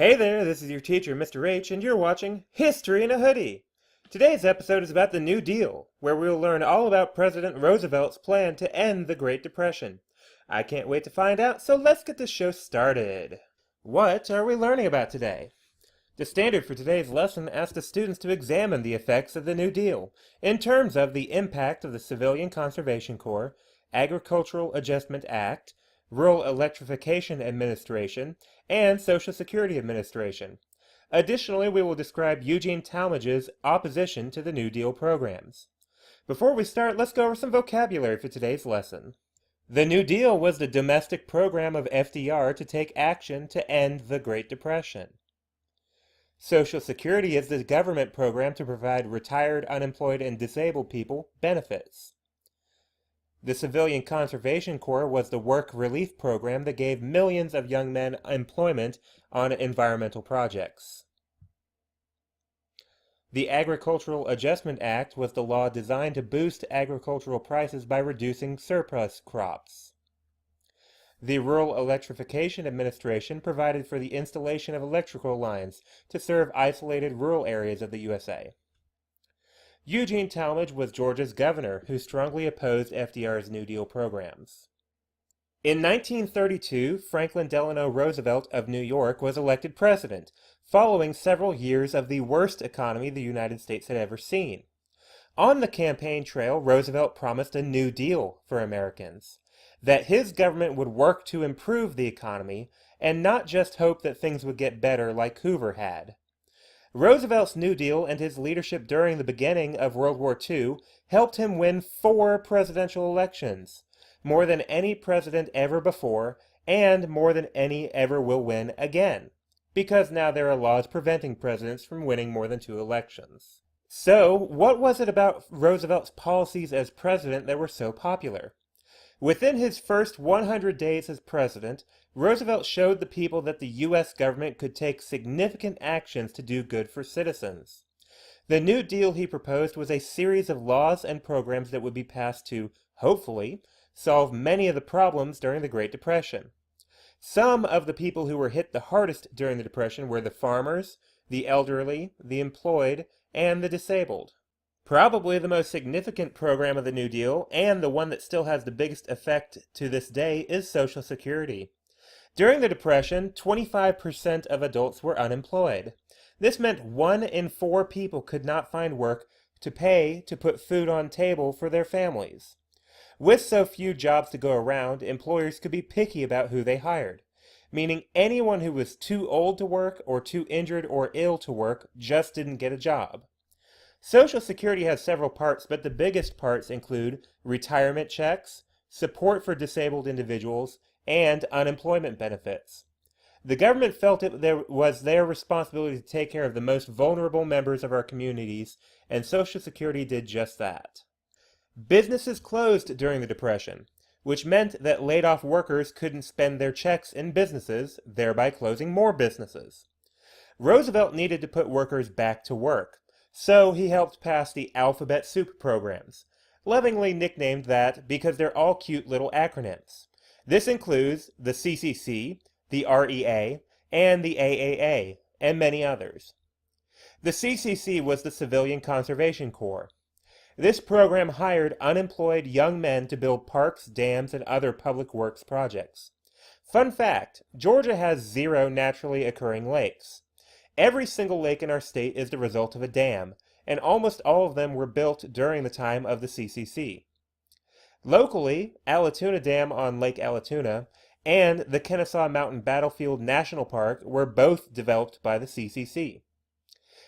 Hey there, this is your teacher, Mr. H, and you're watching History in a Hoodie. Today's episode is about the New Deal, where we'll learn all about President Roosevelt's plan to end the Great Depression. I can't wait to find out, so let's get this show started. What are we learning about today? The standard for today's lesson asks the students to examine the effects of the New Deal in terms of the impact of the Civilian Conservation Corps, Agricultural Adjustment Act, Rural Electrification Administration, and Social Security Administration. Additionally, we will describe Eugene Talmadge's opposition to the New Deal programs. Before we start, let's go over some vocabulary for today's lesson. The New Deal was the domestic program of FDR to take action to end the Great Depression. Social Security is the government program to provide retired, unemployed, and disabled people benefits. The Civilian Conservation Corps was the work relief program that gave millions of young men employment on environmental projects. The Agricultural Adjustment Act was the law designed to boost agricultural prices by reducing surplus crops. The Rural Electrification Administration provided for the installation of electrical lines to serve isolated rural areas of the USA. Eugene Talmadge was Georgia's governor who strongly opposed FDR's New Deal programs. In 1932, Franklin Delano Roosevelt of New York was elected president, following several years of the worst economy the United States had ever seen. On the campaign trail, Roosevelt promised a New Deal for Americans, that his government would work to improve the economy and not just hope that things would get better like Hoover had. Roosevelt's New Deal and his leadership during the beginning of World War II helped him win 4 presidential elections, more than any president ever before, and more than any ever will win again, because now there are laws preventing presidents from winning more than 2 elections. So, what was it about Roosevelt's policies as president that were so popular? Within his first 100 days as president, Roosevelt showed the people that the U.S. government could take significant actions to do good for citizens. The New Deal he proposed was a series of laws and programs that would be passed to, hopefully, solve many of the problems during the Great Depression. Some of the people who were hit the hardest during the Depression were the farmers, the elderly, the employed, and the disabled. Probably the most significant program of the New Deal, and the one that still has the biggest effect to this day, is Social Security. During the Depression, 25% of adults were unemployed. This meant 1 in 4 people could not find work to pay to put food on table for their families. With so few jobs to go around, employers could be picky about who they hired, meaning anyone who was too old to work or too injured or ill to work just didn't get a job. Social Security has several parts, but the biggest parts include retirement checks, support for disabled individuals, and unemployment benefits. The government felt it was their responsibility to take care of the most vulnerable members of our communities, and Social Security did just that. Businesses closed during the Depression, which meant that laid-off workers couldn't spend their checks in businesses, thereby closing more businesses. Roosevelt needed to put workers back to work, so he helped pass the Alphabet Soup programs, lovingly nicknamed that because they're all cute little acronyms. This includes the CCC, the REA, and the AAA, and many others. The CCC was the Civilian Conservation Corps. This program hired unemployed young men to build parks, dams, and other public works projects. Fun fact, Georgia has 0 naturally occurring lakes. Every single lake in our state is the result of a dam, and almost all of them were built during the time of the CCC. Locally, Allatoona Dam on Lake Allatoona and the Kennesaw Mountain Battlefield National Park were both developed by the CCC.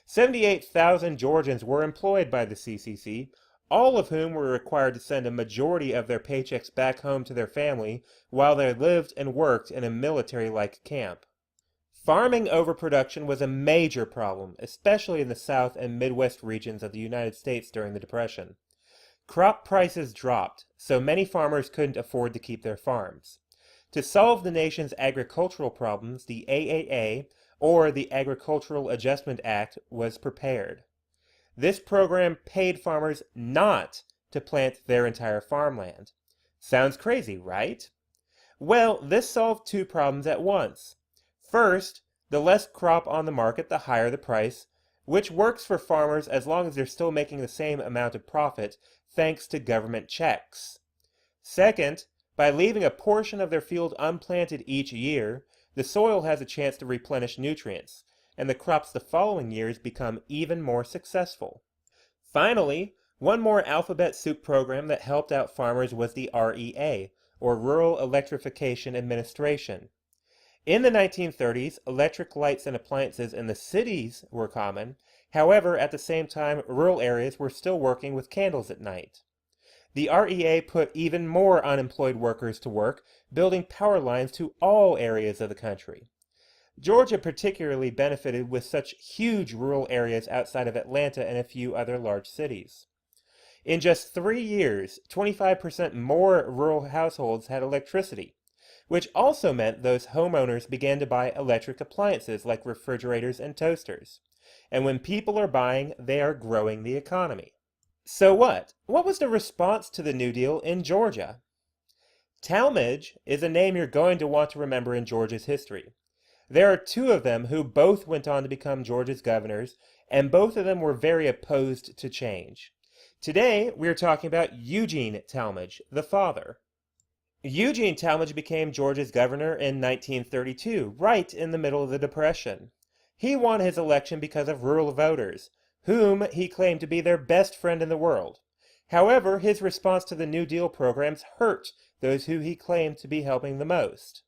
78,000 Georgians were employed by the CCC, all of whom were required to send a majority of their paychecks back home to their family while they lived and worked in a military-like camp. Farming overproduction was a major problem, especially in the South and Midwest regions of the United States during the Depression. Crop prices dropped, so many farmers couldn't afford to keep their farms. To solve the nation's agricultural problems, the AAA, or the Agricultural Adjustment Act, was prepared. This program paid farmers not to plant their entire farmland. Sounds crazy, right? Well, this solved 2 problems at once. First, The less crop on the market, the higher the price, which works for farmers as long as they're still making the same amount of profit thanks to government checks. Second, by leaving a portion of their field unplanted each year, the soil has a chance to replenish nutrients, and the crops the following years become even more successful. Finally, one more alphabet soup program that helped out farmers was the REA, or Rural Electrification Administration. In the 1930s, electric lights and appliances in the cities were common. However, at the same time, rural areas were still working with candles at night. The REA put even more unemployed workers to work, building power lines to all areas of the country. Georgia particularly benefited with such huge rural areas outside of Atlanta and a few other large cities. In just 3 years, 25% more rural households had electricity, which also meant those homeowners began to buy electric appliances like refrigerators and toasters. And when people are buying, they are growing the economy. So what? What was the response to the New Deal in Georgia? Talmadge is a name you're going to want to remember in Georgia's history. There are two of them who both went on to become Georgia's governors, and both of them were very opposed to change. Today, we're talking about Eugene Talmadge, the father. Eugene Talmadge became Georgia's governor in 1932, right in the middle of the Depression. He won his election because of rural voters, whom he claimed to be their best friend in the world. However, his response to the New Deal programs hurt those who he claimed to be helping the most.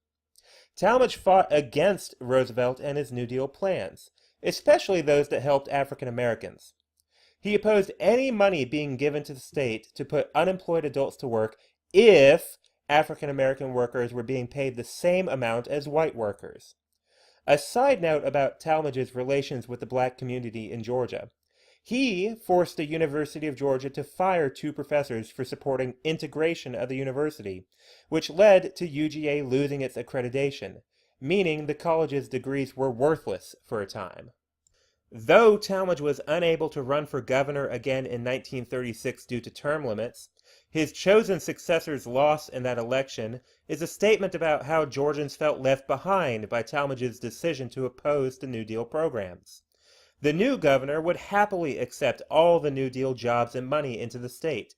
Talmadge fought against Roosevelt and his New Deal plans, especially those that helped African Americans. He opposed any money being given to the state to put unemployed adults to work if African American workers were being paid the same amount as white workers. A side note about Talmadge's relations with the black community in Georgia. He forced the University of Georgia to fire 2 professors for supporting integration of the university, which led to UGA losing its accreditation, meaning the college's degrees were worthless for a time. Though Talmadge was unable to run for governor again in 1936 due to term limits, his chosen successor's loss in that election is a statement about how Georgians felt left behind by Talmadge's decision to oppose the New Deal programs. The new governor would happily accept all the New Deal jobs and money into the state,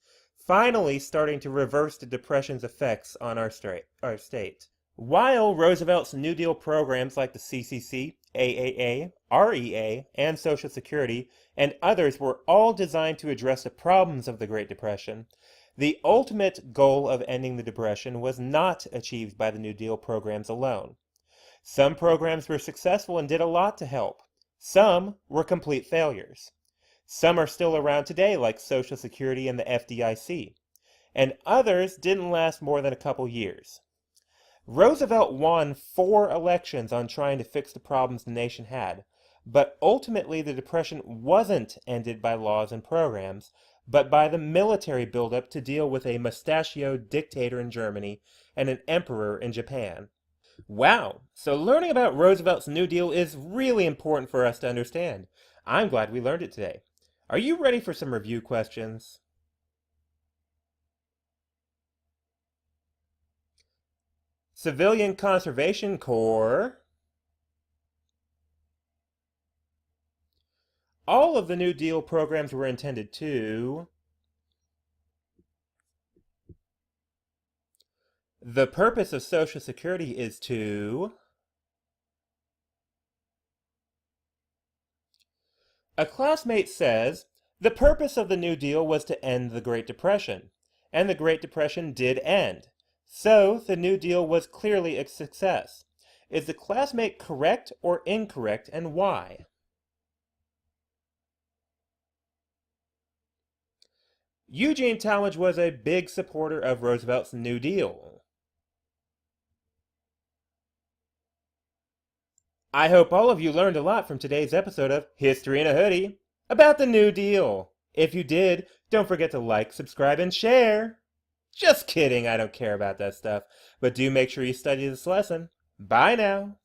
finally starting to reverse the Depression's effects on our state. While Roosevelt's New Deal programs like the CCC, AAA, REA, and Social Security, and others were all designed to address the problems of the Great Depression, the ultimate goal of ending the Depression was not achieved by the New Deal programs alone. Some programs were successful and did a lot to help. Some were complete failures. Some are still around today, like Social Security and the FDIC, and others didn't last more than a couple years. Roosevelt won 4 elections on trying to fix the problems the nation had, but ultimately the Depression wasn't ended by laws and programs, but by the military buildup to deal with a mustachioed dictator in Germany and an emperor in Japan. Wow, so learning about Roosevelt's New Deal is really important for us to understand. I'm glad we learned it today. Are you ready for some review questions? Civilian Conservation Corps. All of the New Deal programs were intended to... The purpose of Social Security is to... A classmate says, the purpose of the New Deal was to end the Great Depression, and the Great Depression did end. So, the New Deal was clearly a success. Is the classmate correct or incorrect, and why? Eugene Talmadge was a big supporter of Roosevelt's New Deal. I hope all of you learned a lot from today's episode of History in a Hoodie about the New Deal. If you did, don't forget to like, subscribe, and share. Just kidding, I don't care about that stuff. But do make sure you study this lesson. Bye now.